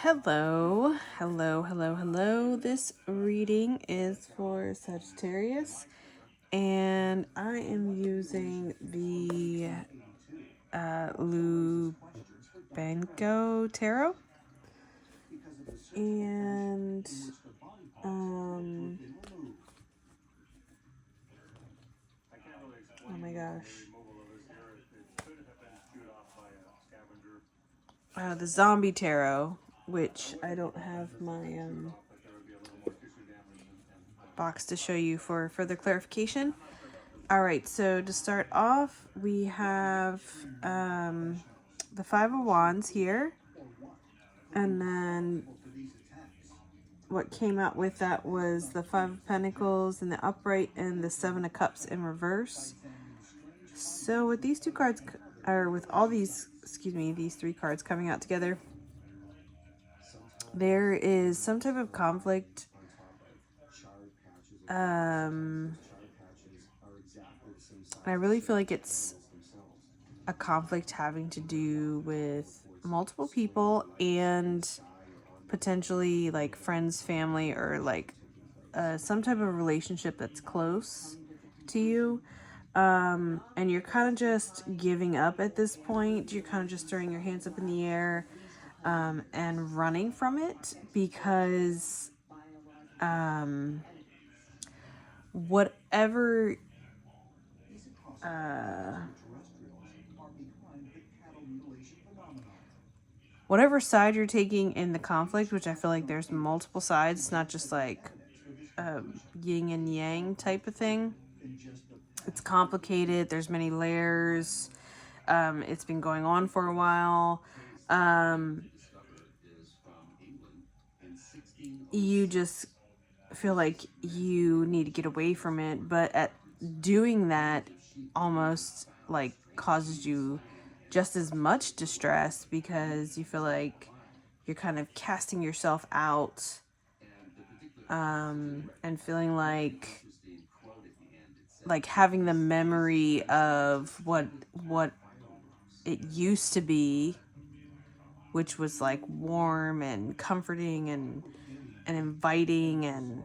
Hello, hello, hello, hello. This reading is for Sagittarius, and I am using the Lubanco Tarot. And, oh my gosh. The Zombie Tarot, which I don't have my box to show you for further clarification. All right, so to start off, we have the Five of Wands here, and then what came out with that was the Five of Pentacles in the upright and the Seven of Cups in reverse. So with these two cards, or with all these, these three cards coming out together, there is some type of conflict. I really feel like it's a conflict having to do with multiple people and potentially like friends, family, or like some type of relationship that's close to you. And you're kind of just giving up at this point. You're kind of just throwing your hands up in the air and running from it because whatever whatever side you're taking in the conflict, which I feel like there's multiple sides, it's not just like yin and yang type of thing. It's complicated. There's many layers. It's been going on for a while. You just feel like you need to get away from it, but at doing that almost like causes you just as much distress because you feel like you're kind of casting yourself out and feeling like having the memory of what it used to be, which was like warm and comforting and inviting and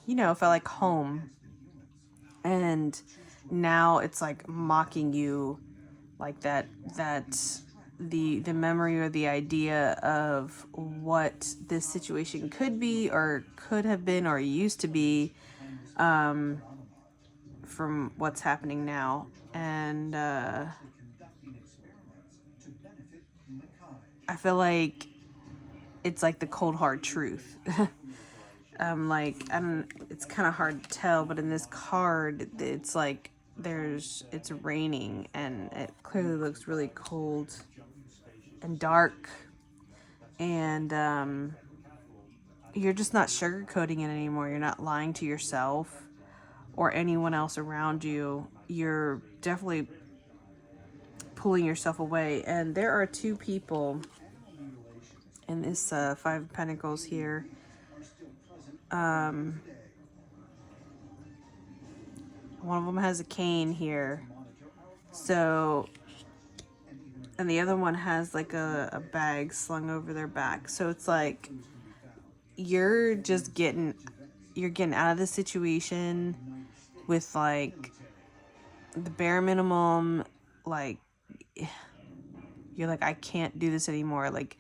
felt like home, and now it's like mocking you, like that the memory or the idea of what this situation could be or could have been or used to be from what's happening now. And I feel like it's like the cold hard truth. It's kind of hard to tell, but in this card, it's like it's raining and it clearly looks really cold and dark, and you're just not sugarcoating it anymore. You're not lying to yourself or anyone else around you. You're definitely pulling yourself away, and there are two people in this Five of Pentacles here. One of them has a cane here. So, and the other one has like a bag slung over their back. So it's like you're getting out of the situation with like the bare minimum. Like you're like, I can't do this anymore. Like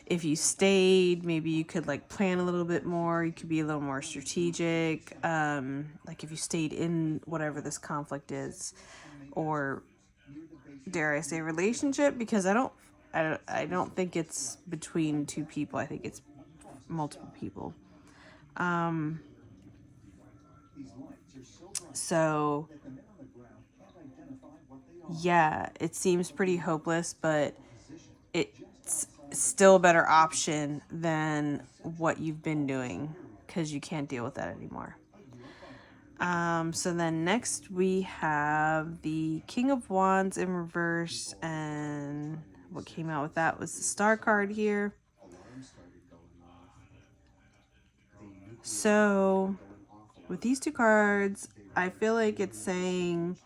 if you stayed, maybe you could like plan a little bit more. You could be a little more strategic. Like if you stayed in whatever this conflict is, or dare I say relationship, because I don't think it's between two people. I think it's multiple people. So yeah, it seems pretty hopeless, but it's still a better option than what you've been doing because you can't deal with that anymore. So then next we have the King of Wands in reverse, and what came out with that was the Star card here. So with these two cards, I feel like it's saying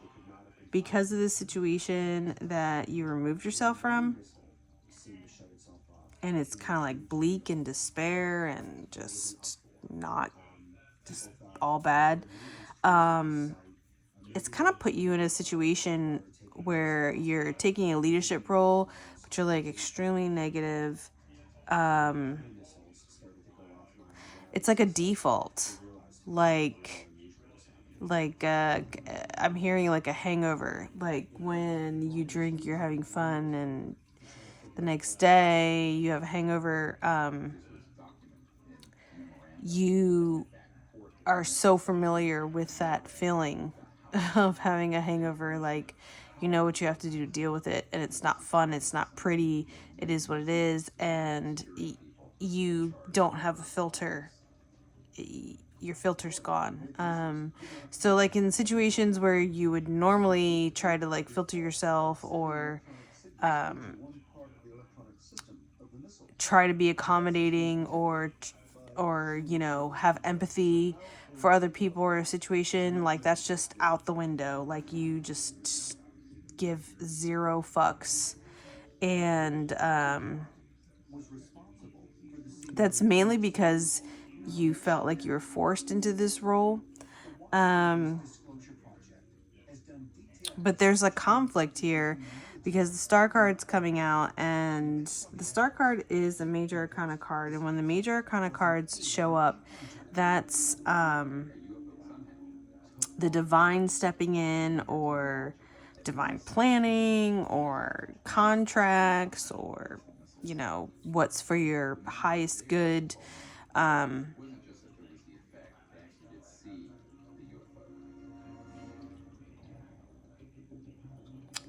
because of the situation that you removed yourself from, and it's kind of like bleak and despair and just not just all bad. It's kind of put you in a situation where you're taking a leadership role, but you're like extremely negative. It's like a default, like I'm hearing like a hangover, like when you drink you're having fun and the next day you have a hangover. You are so familiar with that feeling of having a hangover, like you know what you have to do to deal with it, and it's not fun, it's not pretty, it is what it is, and you don't have a filter. Your filter's gone. So like in situations where you would normally try to like filter yourself or try to be accommodating or you know have empathy for other people or a situation, like that's just out the window. Like you just give zero fucks, and that's mainly because you felt like you were forced into this role. But there's a conflict here because the star card's coming out, and the star card is a major arcana card, and when the major arcana cards show up, that's the divine stepping in, or divine planning, or contracts, or you know what's for your highest good.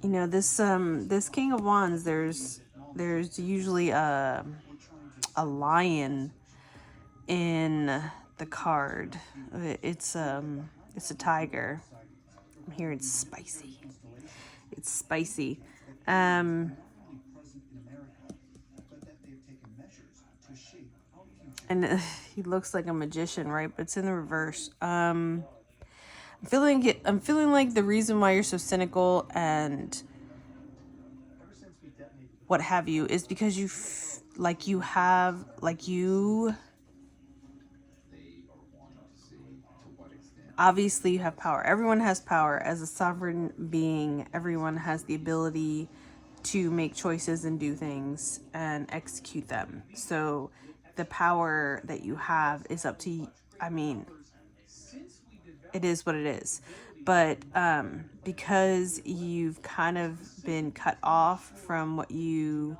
You know, this King of Wands, there's usually a lion in the card. It's a tiger. I'm hearing spicy. It's spicy. And he looks like a magician, right? But it's in the reverse. I'm feeling like the reason why you're so cynical and what have you is because you obviously you have power. Everyone has power. As a sovereign being, everyone has the ability to make choices and do things and execute them. So the power that you have is up to you. I mean, it is what it is. But because you've kind of been cut off from what you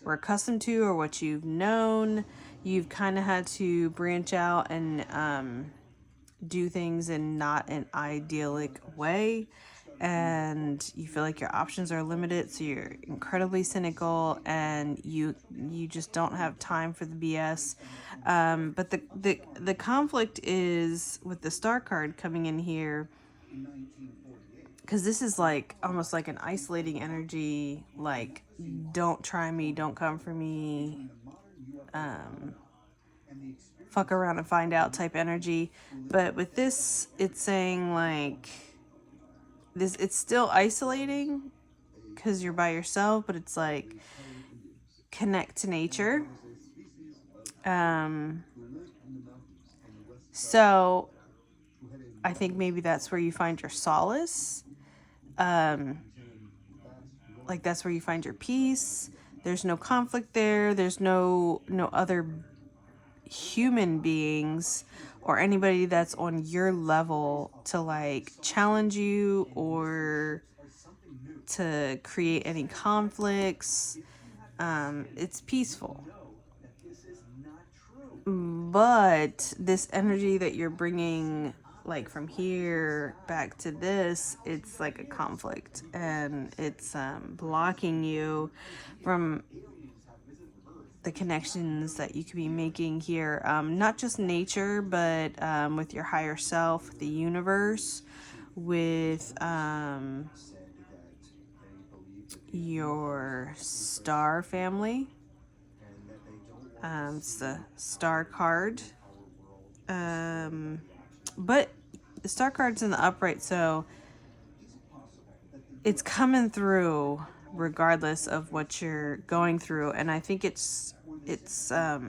were accustomed to or what you've known, you've kind of had to branch out and do things in not an idyllic way, and you feel like your options are limited, so you're incredibly cynical and you just don't have time for the BS. But the conflict is with the star card coming in here, because this is like almost like an isolating energy, like don't try me, don't come for me, fuck around and find out type energy. But with this, it's saying like this, it's still isolating because you're by yourself, but it's like connect to nature. So I think maybe that's where you find your solace. Like that's where you find your peace. There's no conflict there. There's no other human beings or anybody that's on your level to like challenge you or to create any conflicts. It's peaceful. But this energy that you're bringing, like from here back to this, it's like a conflict, and it's blocking you from the connections that you could be making here, not just nature, but with your higher self, the universe, with your star family. It's the star card. But the star card's in the upright, so it's coming through, regardless of what you're going through. And I think it's a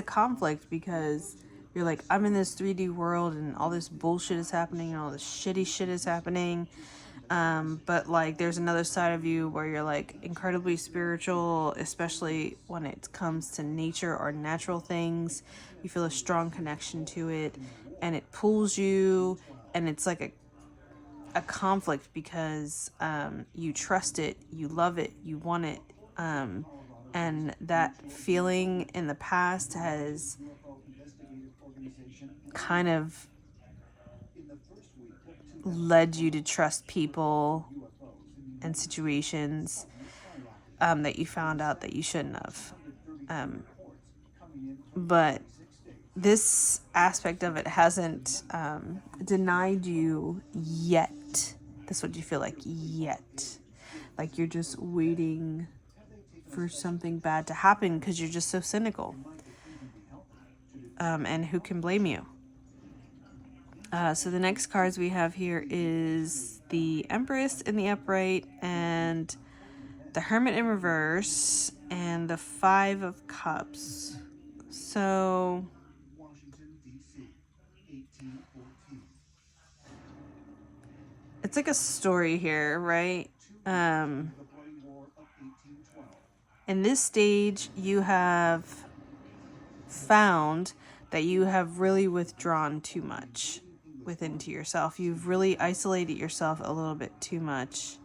conflict because you're like, I'm in this 3D world and all this bullshit is happening and all this shitty shit is happening. But like there's another side of you where you're like incredibly spiritual, especially when it comes to nature or natural things. You feel a strong connection to it and it pulls you, and it's like a conflict because you trust it, you love it, you want it. And that feeling in the past has kind of led you to trust people and situations that you found out that you shouldn't have. But this aspect of it hasn't denied you yet. That's what you feel like, yet. Like you're just waiting for something bad to happen because you're just so cynical. And who can blame you? So the next cards we have here is the Empress in the upright, and the Hermit in reverse, and the Five of Cups. So it's like a story here, right? In this stage, you have found that you have really withdrawn too much within to yourself. You've really isolated yourself a little bit too much.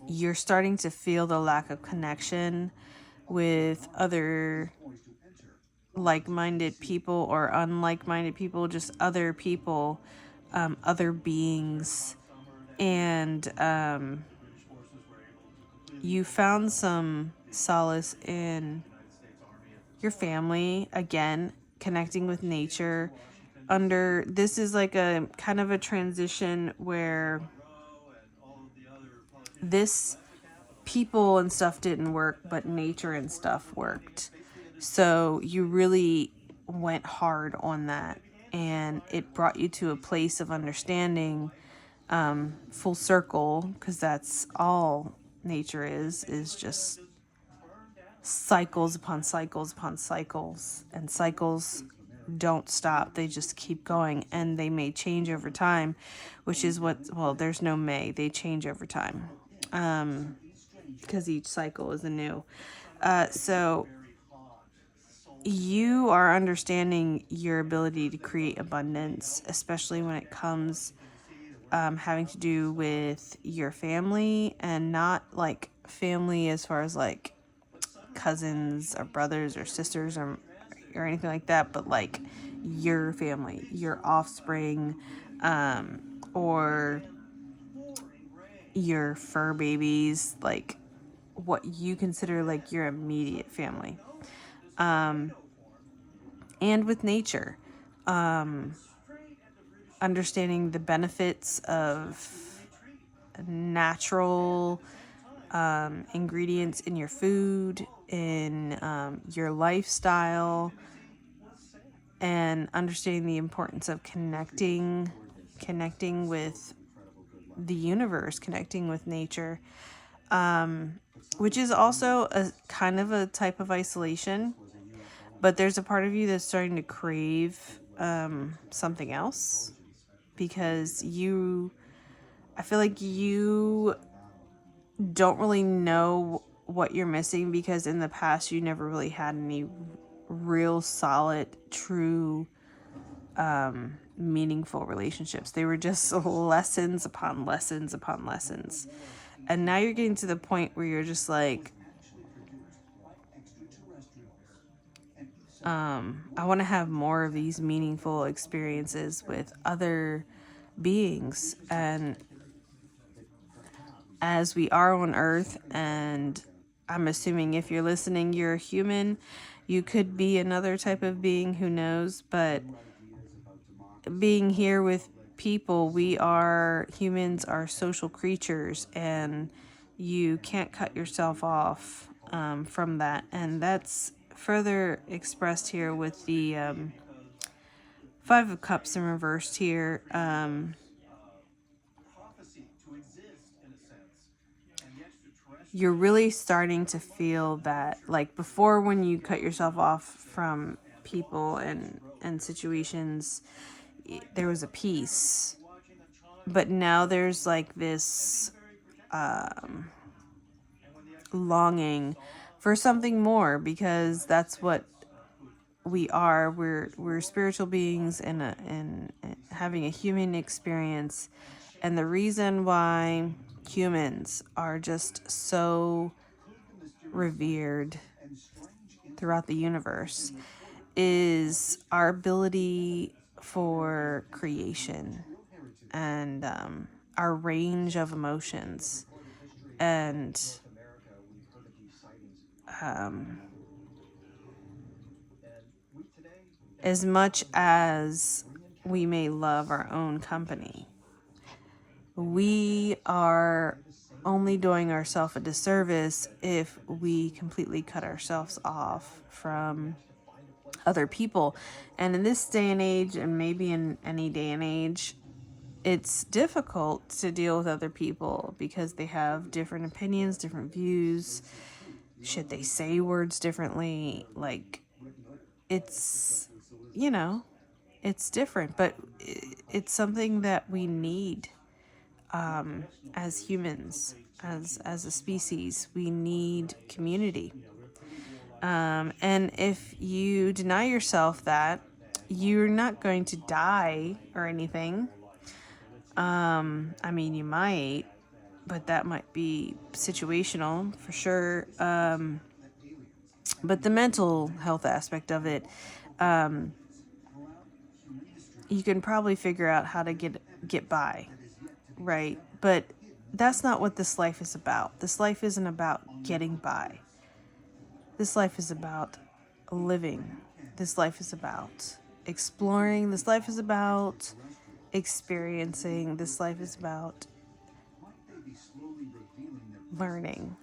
You're starting to feel the lack of connection with other like-minded people or unlike-minded people, just other people, other beings. And you found some solace in your family, again, connecting with nature. This is like a kind of a transition where this people and stuff didn't work, but nature and stuff worked. So you really went hard on that, and it brought you to a place of understanding, full circle, because that's all nature is just cycles upon cycles upon cycles, and cycles don't stop. They just keep going, and they may change over time, which is there's no may. They change over time, because each cycle is anew. So you are understanding your ability to create abundance, especially when it comes having to do with your family, and not like family as far as like cousins or brothers or sisters or anything like that, but like your family, your offspring, or your fur babies, like what you consider like your immediate family. And with nature, understanding the benefits of natural ingredients in your food, in your lifestyle, and understanding the importance of connecting with the universe, connecting with nature, which is also a kind of a type of isolation. But there's a part of you that's starting to crave something else, because I feel like you don't really know what you're missing, because in the past you never really had any real solid, true, meaningful relationships. They were just lessons upon lessons upon lessons. And now you're getting to the point where you're just like, I want to have more of these meaningful experiences with other beings. And as we are on Earth, and I'm assuming if you're listening, you're a human, you could be another type of being, who knows, but being here with people, humans are social creatures, and you can't cut yourself off from that. And that's further expressed here with the Five of Cups in reversed here. you're really starting to feel that, like before, when you cut yourself off from people and situations, there was a peace, but now there's like this longing for something more, because that's what we are. We're spiritual beings and having a human experience, and the reason why humans are just so revered throughout the universe is our ability for creation and our range of emotions. And as much as we may love our own company, we are only doing ourselves a disservice if we completely cut ourselves off from other people. And in this day and age, and maybe in any day and age, it's difficult to deal with other people because they have different opinions, different views. Should they say words differently? Like, it's, you know, it's different, but it's something that we need as humans, as a species. We need community. And if you deny yourself that, you're not going to die or anything. I mean, you might, but that might be situational for sure. But the mental health aspect of it, you can probably figure out how to get by, right? But that's not what this life is about. This life isn't about getting by. This life is about living. This life is about exploring. This life is about experiencing. This life is about learning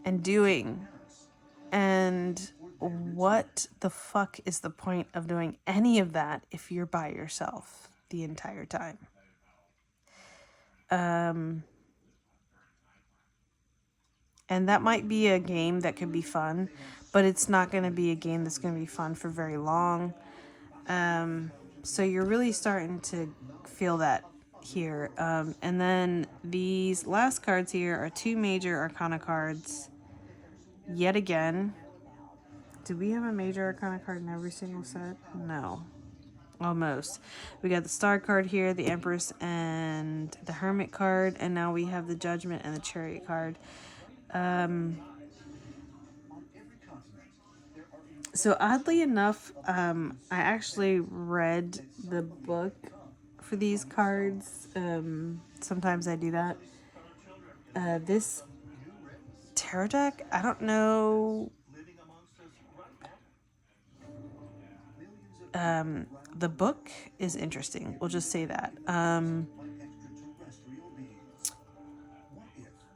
and doing. And what the fuck is the point of doing any of that if you're by yourself the entire time? And that might be a game that could be fun, but it's not going to be a game that's going to be fun for very long. So you're really starting to feel that here. And then these last cards here are two major arcana cards. Yet again. Do we have a major arcana card in every single set? No. Almost. We got the Star card here, the Empress, and the Hermit card. And now we have the Judgment and the Chariot card. So oddly enough, I actually read the book for these cards. Sometimes I do that. This tarot deck, I don't know. The book is interesting. We'll just say that.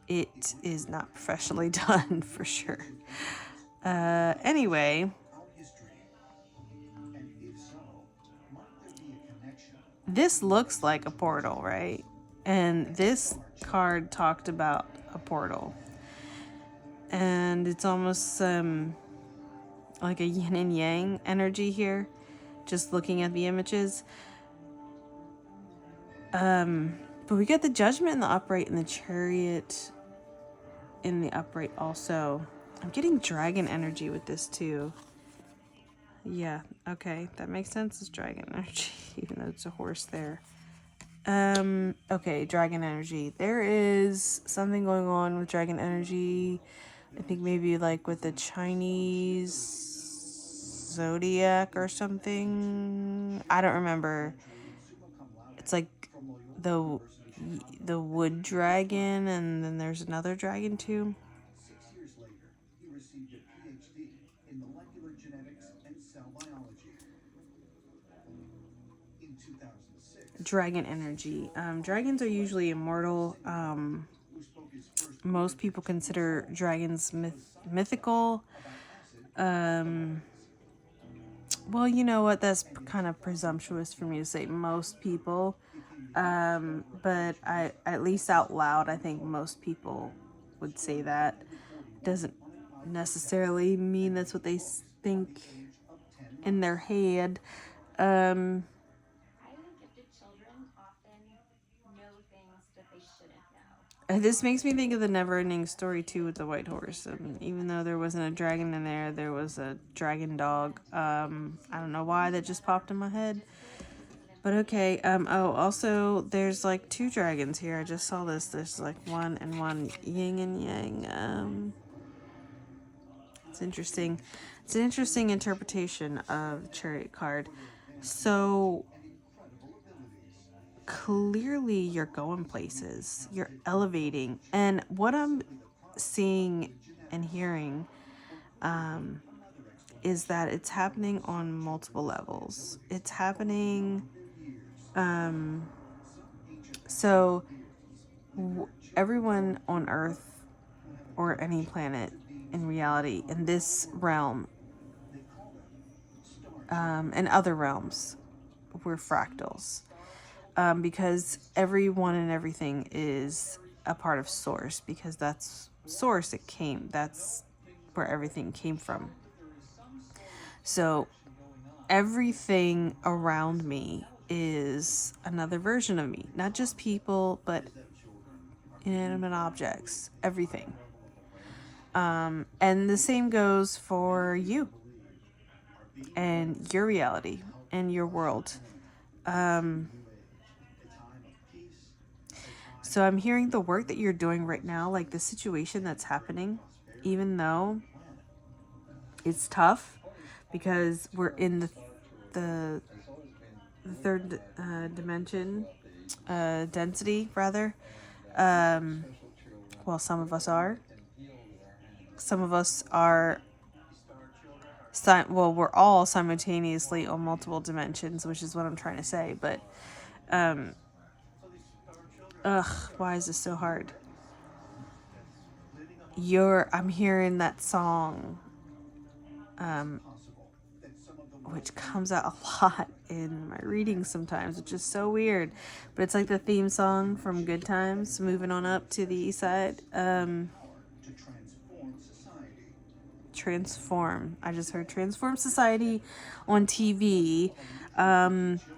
It is not professionally done for sure. Anyway, this looks like a portal, right? And this card talked about a portal. And it's almost like a yin and yang energy here, just looking at the images. But we get the Judgment in the upright and the Chariot in the upright also. I'm getting dragon energy with this too. Yeah, okay, that makes sense. It's dragon energy, even though it's a horse there. Okay, dragon energy. There is something going on with dragon energy. I think maybe like with the Chinese zodiac or something. I don't remember. It's like the wood dragon, and then there's another dragon too. Dragon energy. Dragons are usually immortal. Most people consider dragons mythical. Well, you know what? That's kind of presumptuous for me to say most people. But I, at least out loud, I think most people would say that. Doesn't necessarily mean that's what they think in their head. Um, this makes me think of the Never-Ending Story too with the white horse. Even though there wasn't a dragon in there, there was a dragon dog. I don't know why that just popped in my head. But okay. Oh, also, there's like 2 dragons here. I just saw this. There's like one and one, yin and yang. It's interesting. It's an interesting interpretation of the Chariot card. So clearly you're going places. You're elevating. And what I'm seeing and hearing is that it's happening on multiple levels. It's happening... So everyone on Earth or any planet in reality, in this realm, and other realms, we're fractals. Because everyone and everything is a part of Source, because that's Source. That's where everything came from. So everything around me is another version of me. Not just people, but inanimate objects. Everything. And the same goes for you and your reality and your world. So I'm hearing the work that you're doing right now, like the situation that's happening, even though it's tough because we're in the third dimension, density rather. Well, some of us are. Some of us are. Well, we're all simultaneously on multiple dimensions, which is what I'm trying to say. But, why is this so hard? I'm hearing that song, which comes out a lot in my readings sometimes, which is so weird. But it's like the theme song from Good Times, moving on up to the east side. Transform. I just heard Transform Society on TV.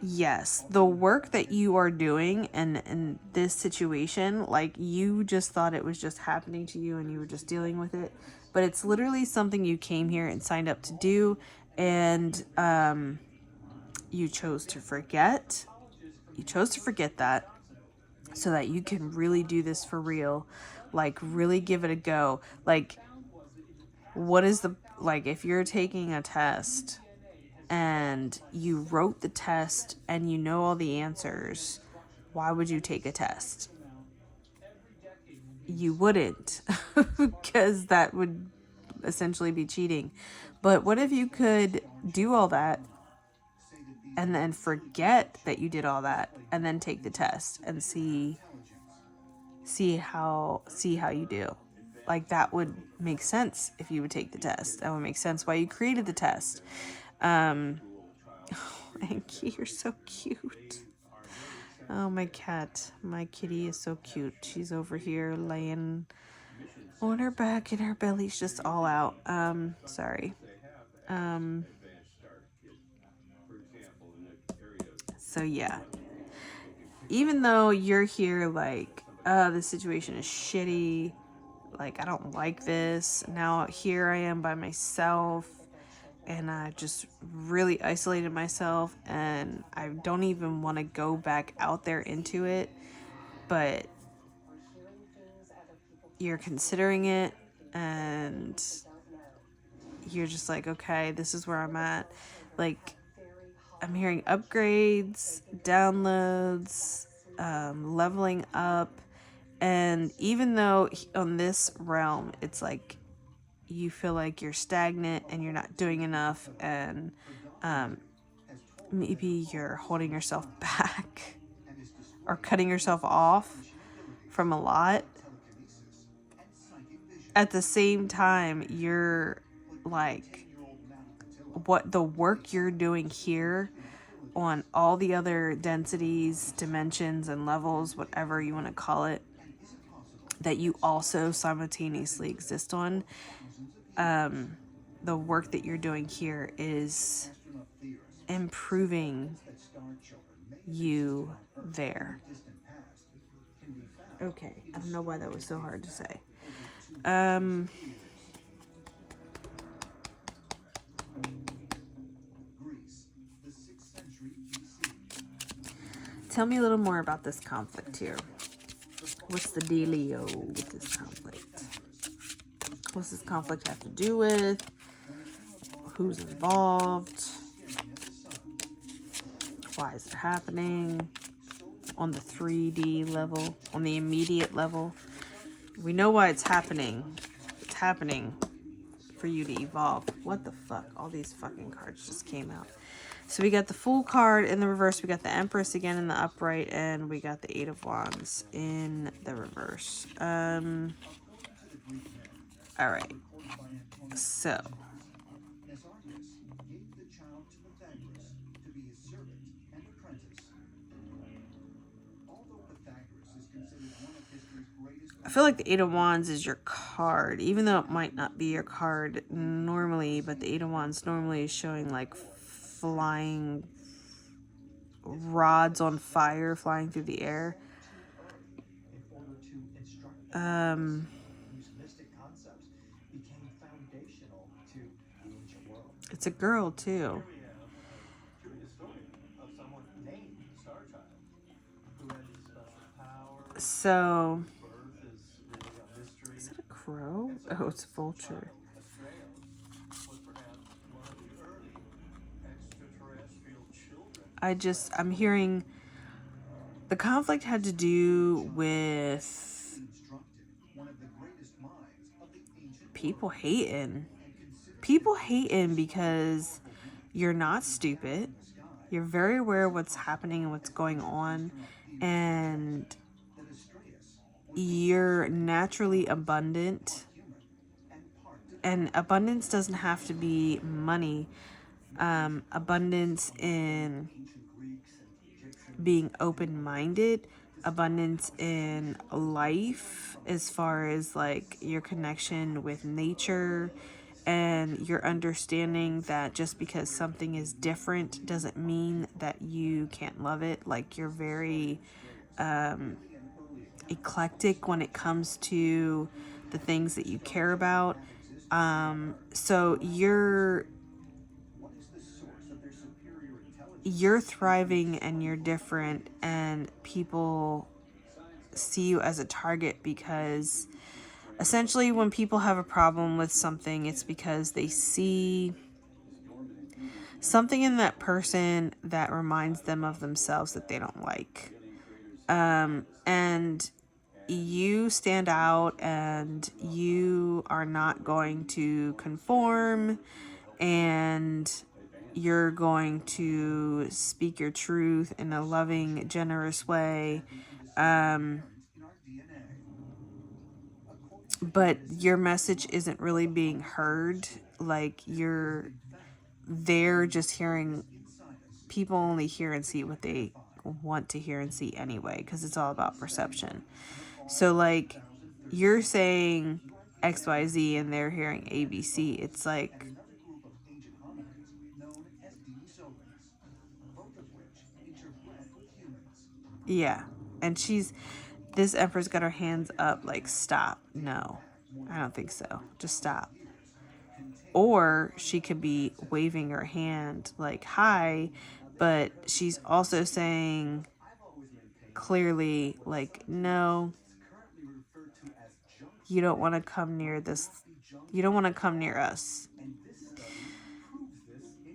Yes, the work that you are doing in this situation, like you just thought it was just happening to you and you were just dealing with it, but it's literally something you came here and signed up to do, and you chose to forget. You chose to forget that so that you can really do this for real, like really give it a go. Like, what is if you're taking a test and you wrote the test and you know all the answers, why would you take a test? You wouldn't, because that would essentially be cheating. But what if you could do all that and then forget that you did all that and then take the test and see how you do? Like, that would make sense if you would take the test. That would make sense why you created the test. Anki, you're so cute. Oh, my kitty is so cute. She's over here laying on her back and her belly's just all out. Sorry. So yeah. Even though you're here like, the situation is shitty, like, I don't like this. Now here I am by myself, and I just really isolated myself, and I don't even want to go back out there into it, but you're considering it, and you're just like, okay, this is where I'm at. Like, I'm hearing upgrades, downloads, leveling up. And even though on this realm, it's like you feel like you're stagnant and you're not doing enough, and maybe you're holding yourself back or cutting yourself off from a lot. At the same time, you're like, what the work you're doing here on all the other densities, dimensions, and levels, whatever you want to call it, that you also simultaneously exist on. The work that you're doing here is improving you there. Okay, I don't know why that was so hard to say. Tell me a little more about this conflict here. What's the dealio with this conflict? What's this conflict have to do with? Who's involved? Why is it happening? On the 3D level, on the immediate level. We know why it's happening. It's happening for you to evolve. What the fuck? All these fucking cards just came out. So we got the Fool card in the reverse. We got the Empress again in the upright. And we got the Eight of Wands in the reverse. Alright. So. I feel like the Eight of Wands is your card, even though it might not be your card normally, but the Eight of Wands normally is showing like flying rods on fire flying through the air. It's a girl too. So, is it a crow? Oh, it's a vulture. I'm hearing the conflict had to do with people hating. People hating because you're not stupid. You're very aware of what's happening and what's going on. And you're naturally abundant. And abundance doesn't have to be money. Abundance in being open-minded, abundance in life as far as like your connection with nature and your understanding that just because something is different doesn't mean that you can't love it. Like you're very eclectic when it comes to the things that you care about. So you're thriving and you're different, and people see you as a target because essentially when people have a problem with something, it's because they see something in that person that reminds them of themselves that they don't like. And you stand out and you are not going to conform, and you're going to speak your truth in a loving, generous way. But your message isn't really being heard. Like they're just hearing, people only hear and see what they want to hear and see anyway, because it's all about perception. So like you're saying XYZ and they're hearing ABC. It's like, yeah. And this Empress got her hands up like, stop. No, I don't think so. Just stop. Or she could be waving her hand like, hi, but she's also saying clearly like, no, you don't want to come near this. You don't want to come near us.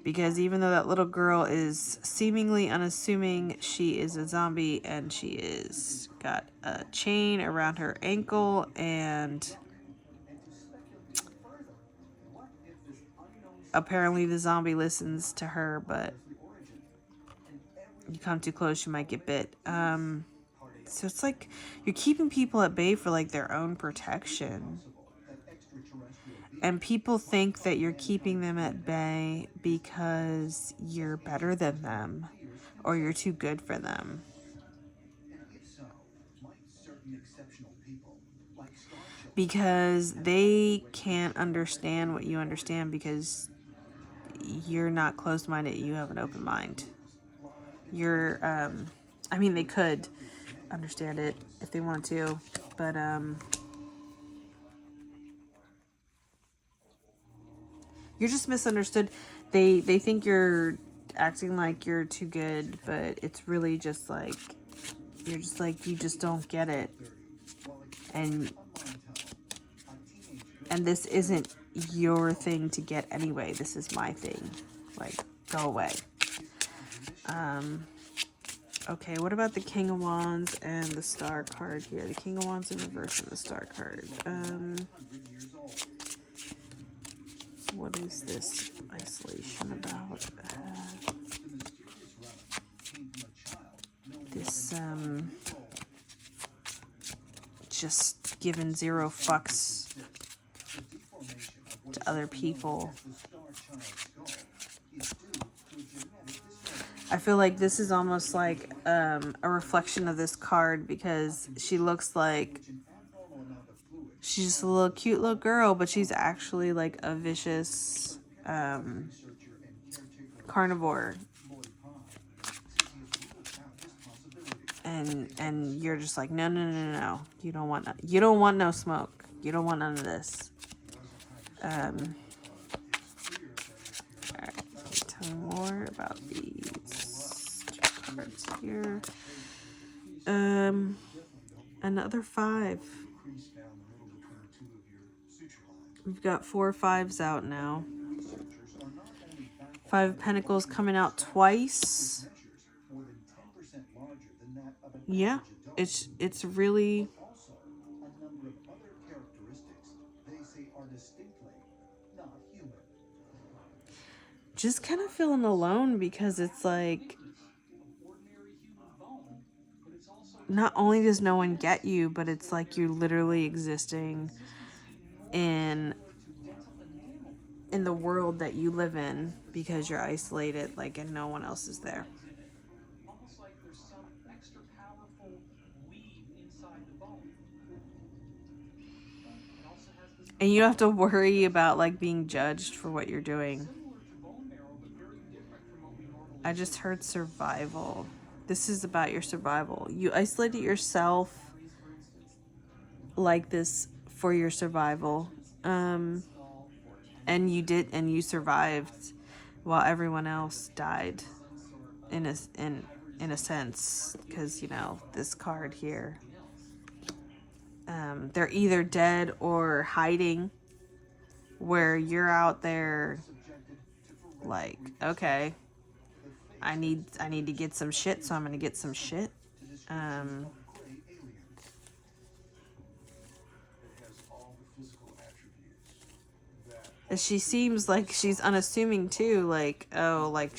Because even though that little girl is seemingly unassuming, she is a zombie, and she is got a chain around her ankle, and apparently the zombie listens to her, but you come too close, you might get bit. So it's like you're keeping people at bay for like their own protection. And people think that you're keeping them at bay because you're better than them or you're too good for them. because they can't understand what you understand because you're not closed-minded. You have an open mind. You're, I mean, they could understand it if they wanted to, but, you're just misunderstood. They think you're acting like you're too good, but it's really just like, you're just like, you just don't get it. And this isn't your thing to get anyway. This is my thing. Like, go away. Okay, what about the King of Wands and the Star card here? The King of Wands in reverse and the Star card. What is this isolation about? This, just giving zero fucks to other people. I feel like this is almost like a reflection of this card because she looks like she's just a little cute little girl, but she's actually like a vicious carnivore. And you're just like, no. You don't want no smoke. You don't want none of this. Alright, tell me more about these cards here. Another 5. We've got 4 5s out now. 5 of Pentacles coming out twice. Yeah, it's really just kind of feeling alone because it's like not only does no one get you, but it's like you're literally existing in the world that you live in because you're isolated, like, and no one else is there. And you don't have to worry about like being judged for what you're doing. I just heard survival. This is about your survival. You isolated yourself like this for your survival. And you survived while everyone else died in a sense, because you know this card here. They're either dead or hiding, where you're out there like, okay, I need to get some shit, so I'm gonna get some shit. And she seems like she's unassuming too, like, oh, like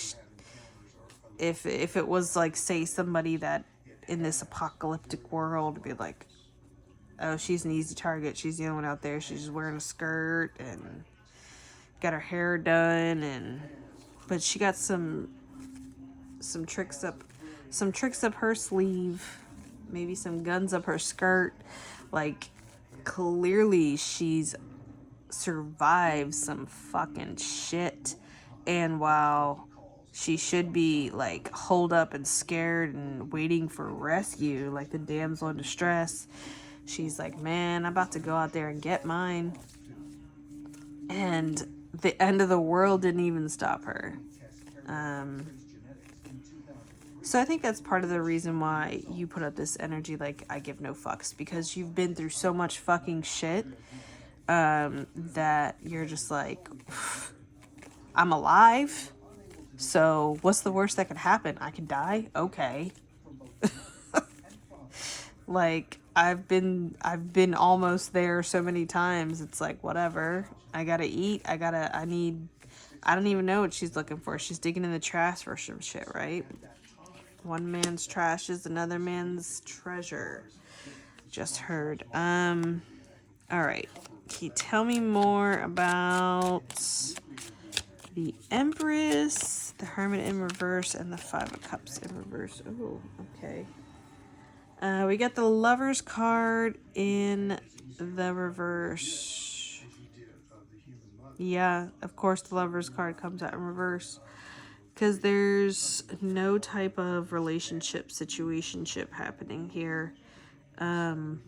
if it was like, say, somebody that in this apocalyptic world would be like, oh, she's an easy target. She's the only one out there. She's just wearing a skirt and got her hair done, but she got some tricks up her sleeve, maybe some guns up her skirt. Like, clearly she's survived some fucking shit, and while she should be like holed up and scared and waiting for rescue, like the damsel in distress, she's like, man, I'm about to go out there and get mine. And the end of the world didn't even stop her. So I think that's part of the reason why you put up this energy like, I give no fucks, because you've been through so much fucking shit that you're just like, I'm alive, so what's the worst that could happen? I could die? Okay. Like, I've been almost there so many times. It's like, whatever. I gotta eat. I don't even know what she's looking for. She's digging in the trash for some shit, right? One man's trash is another man's treasure. Just heard. All right. Can you tell me more about the Empress, the Hermit in reverse, and the 5 of Cups in reverse? Oh, okay. We got the Lover's card in the reverse. Yeah, of course the Lover's card comes out in reverse. Because there's no type of relationship situationship happening here. I'm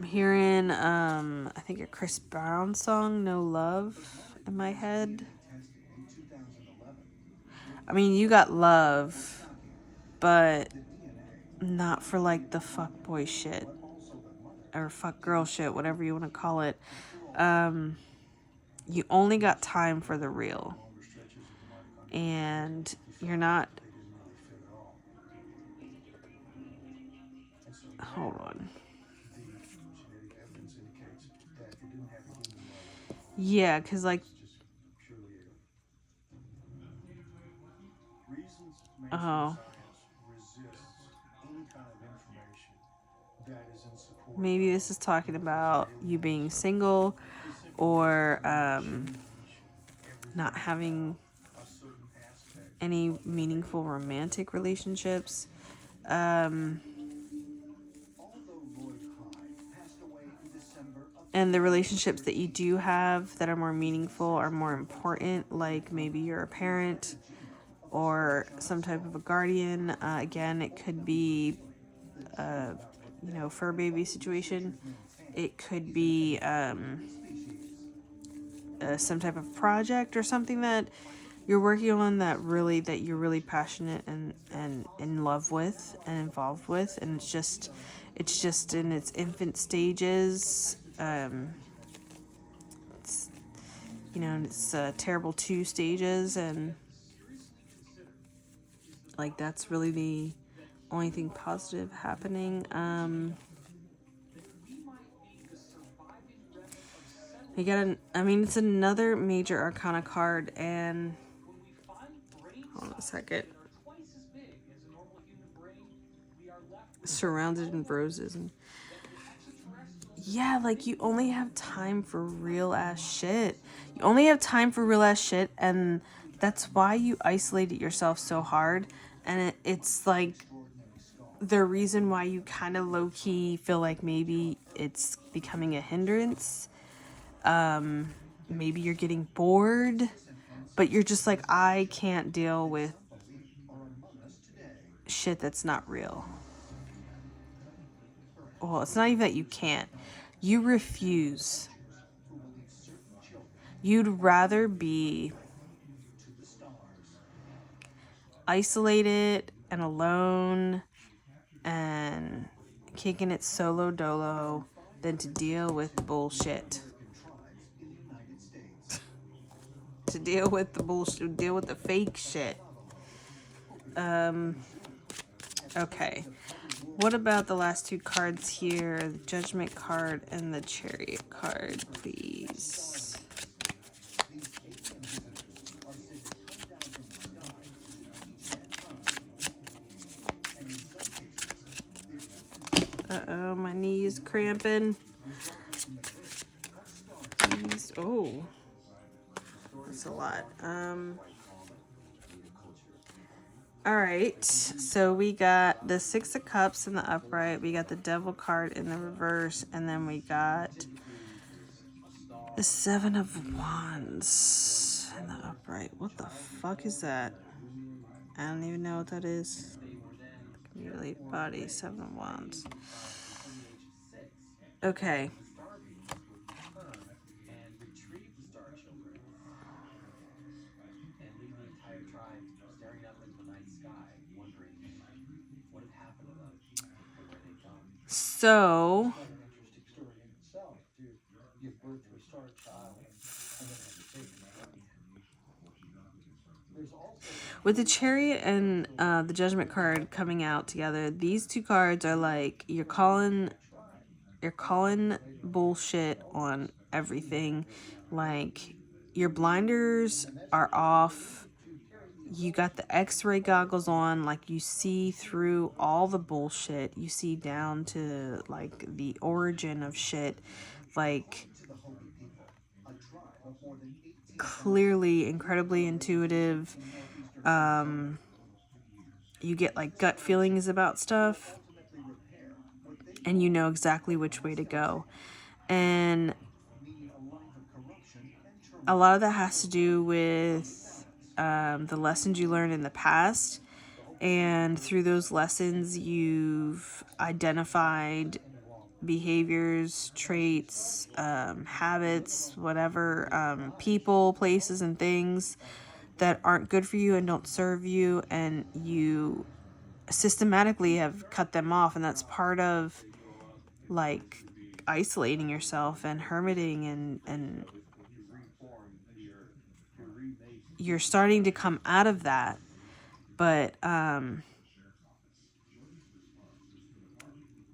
hearing I think a Chris Brown song, No Love, in my head. I mean, you got love, but not for like the fuck boy shit or fuck girl shit, whatever you want to call it. You only got time for the real, and you're not. Hold on. Yeah, because like, oh, maybe this is talking about you being single or not having any meaningful romantic relationships. And the relationships that you do have that are more meaningful are more important, like maybe you're a parent or some type of a guardian. Again, it could be, fur baby situation. It could be some type of project or something that you're working on that you're really passionate and in love with and involved with, and it's just in its infant stages. It's it's terrible 2 stages, and like that's really the only thing positive happening. It's another major arcana card, and hold on a second. Surrounded in roses, and yeah, like you only have time for real ass shit. You only have time for real ass shit, and that's why you isolated yourself so hard. And it's like the reason why you kind of low key feel like maybe it's becoming a hindrance. Maybe you're getting bored, but you're just like, I can't deal with shit that's not real. Well, it's not even that you can't. You refuse. You'd rather be isolated and alone and kicking it solo dolo than to deal with bullshit. To deal with the bullshit, deal with the fake shit. Okay. What about the last 2 cards here? The Judgment card and the Chariot card, please. Uh-oh, my knee is cramping. Oh. That's a lot. Alright, so we got the 6 of Cups in the upright, we got the Devil card in the reverse, and then we got the 7 of Wands in the upright. What the fuck is that? I don't even know what that is. Mutilate body, 7 of Wands. Okay. So, with the Chariot and the Judgment card coming out together, these 2 cards are like you're calling bullshit on everything. Like your blinders are off. You got the X-ray goggles on, like you see through all the bullshit. You see down to like the origin of shit. Like clearly incredibly intuitive. You get like gut feelings about stuff, and you know exactly which way to go. And a lot of that has to do with the lessons you learned in the past. And through those lessons, you've identified behaviors, traits, habits, whatever, people, places, and things that aren't good for you and don't serve you. And you systematically have cut them off. And that's part of like isolating yourself and hermiting, and you're starting to come out of that. But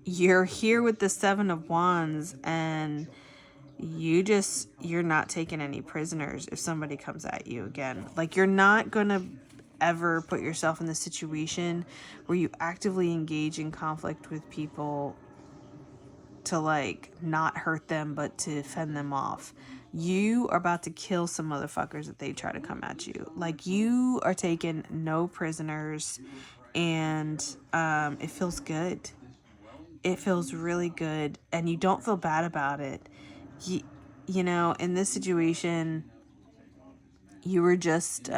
you're here with the Seven of Wands, and you're not taking any prisoners if somebody comes at you again. Like, you're not gonna ever put yourself in the situation where you actively engage in conflict with people to like not hurt them but to fend them off. You are about to kill some motherfuckers if they try to come at you. Like, you are taking no prisoners, and it feels good. It feels really good, and you don't feel bad about it. You know, in this situation, you were just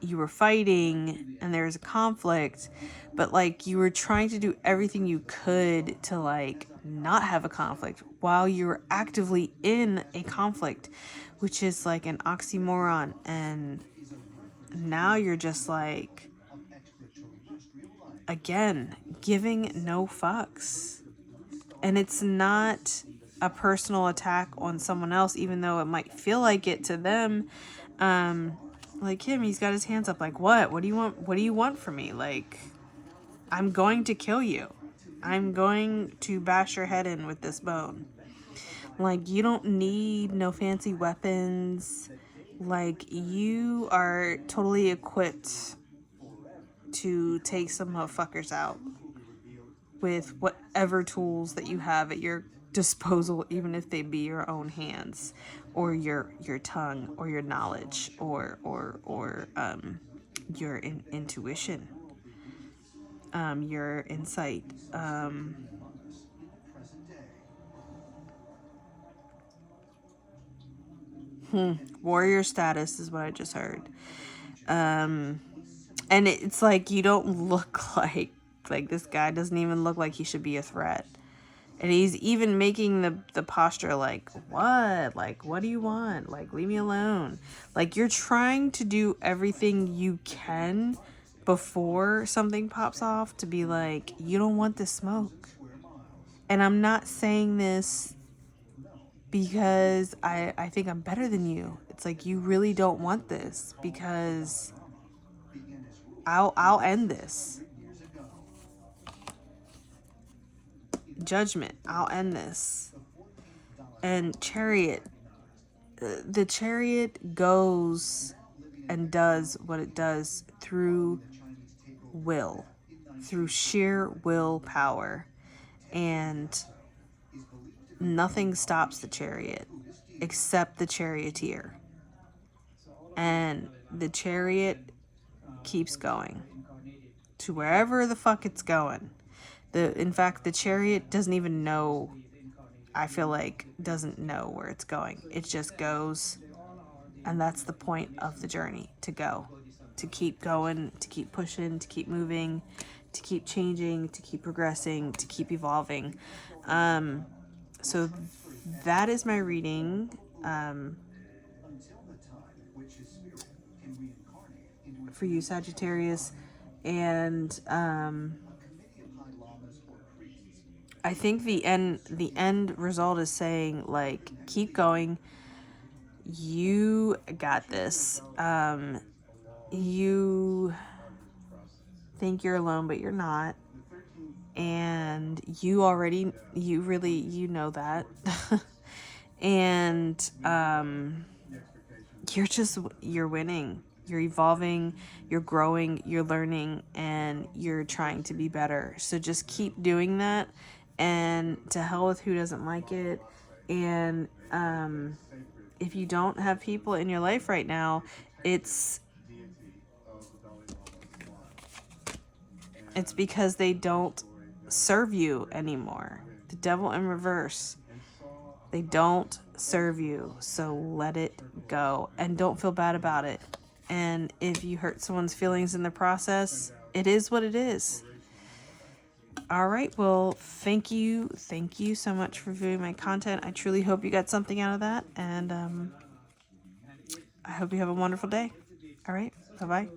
you were fighting and there was a conflict, but like you were trying to do everything you could to like not have a conflict while you were actively in a conflict, which is like an oxymoron. And now you're just like, again, giving no fucks. And it's not a personal attack on someone else, even though it might feel like it to them. Like him, he's got his hands up like, what do you want? What do you want from me? Like, I'm going to kill you. I'm going to bash your head in with this bone. Like, you don't need no fancy weapons. Like, you are totally equipped to take some motherfuckers out with whatever tools that you have at your disposal, even if they be your own hands or your tongue or your knowledge or your intuition, your insight. Warrior status is what I just heard. And it's like, you don't look like this guy doesn't even look like he should be a threat. And he's even making the posture like, what? Like, what do you want? Like, leave me alone. Like, you're trying to do everything you can before something pops off to be like, you don't want this smoke. And I'm not saying this because I think I'm better than you. It's like, you really don't want this, because I'll end this. Judgment, I'll end this. And Chariot, the Chariot goes and does what it does through will, through sheer willpower. And nothing stops the Chariot except the charioteer. And the Chariot keeps going to wherever the fuck it's going. In fact, the Chariot doesn't even know, I feel like, doesn't know where it's going. It just goes, and that's the point of the journey, to go. To keep going, to keep pushing, to keep moving, to keep changing, to keep progressing, to keep evolving. So that is my reading. For you, Sagittarius. And I think the end result is saying, like, keep going. You got this. You think you're alone, but you're not. And you know that. And you're winning. You're evolving, you're growing, you're learning, and you're trying to be better. So just keep doing that, and to hell with who doesn't like it. And if you don't have people in your life right now, it's because they don't serve you anymore. The devil in reverse. They don't serve you, so let it go and don't feel bad about it. And if you hurt someone's feelings in the process, it is what it is. All right, well, thank you so much for viewing my content. I truly hope you got something out of that, and I hope you have a wonderful day. All right, bye-bye.